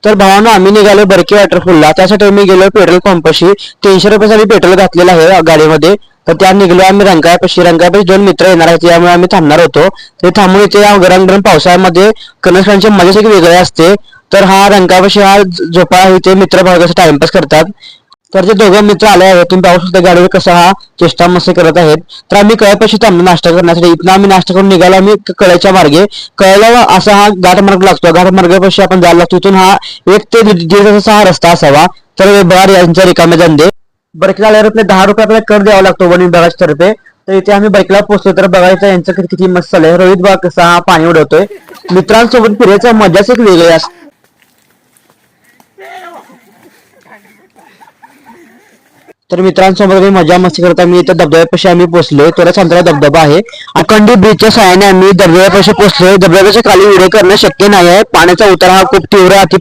तर भावानं आम्ही निघालो बरकी वॉटरफॉलला. त्यासाठी आम्ही गेलो पेट्रोल पंपाशी. 300 रुपयासाठी पेट्रोल घातलेलं आहे गाडीमध्ये. तर त्या निघलो आम्ही रंकाळ्यापाशी दोन मित्र येणार आहेत त्यामुळे आम्ही थांबणार होतो. ते थांबून इथे गरम गरम पावसाळ्यामध्ये कनसकांची मजाच एक वेगळी असते. तर हा रंकाळ्यापाशी हा झोपाळा इथे मित्र भाऊ कसं टाइमपास करतात. तर ते दोघं मित्र आले आहेत. तुम्ही पाहू शकता गाडीवर कसा हा चेष्टा मस्ती करत आहेत. तर आम्ही कळ्यापाशी थांबलो नाश्ता करण्यासाठी. इथनं आम्ही नाश्ता करून निघालो आम्ही कळ्याच्या मार्गे. कळ्याला असा हा घाट मार्ग लागतो. घाट मार्गापाशी आपण जायला लागतो. इथून हा 1 ते 1.5 तासाचा हा रस्ता असावा. तर बघा यांचा रिकामे धंदे. बरकीला आल्यावर आपले 10 रुपये आपल्याला कर द्यावा लागतो वन विभागाच्या तर्फे. तर इथे आम्ही बाईकला पोहोचलो. तर बघायचं यांचं किती मस्त चाललंय. रोहित बघा कसा हा पाणी उडवतोय. मित्रांसोबत फिरायचा मजाच एक वेगळी असते. तर मित्रांसोबत आम्ही मजा मस्ती करत आम्ही इथं धबधब्यापाशी आम्ही पोहोचलोय. थोडा चांगला धबधबा आहे. अखंडी ब्रिजच्या सहाय्याने आम्ही धबधब्यापाशी पोहोचलोय. धबधब्याच्या खाली व्हिडिओ करणं शक्य नाही आहे. पाण्याचा उतार हा खूप तीव्र अति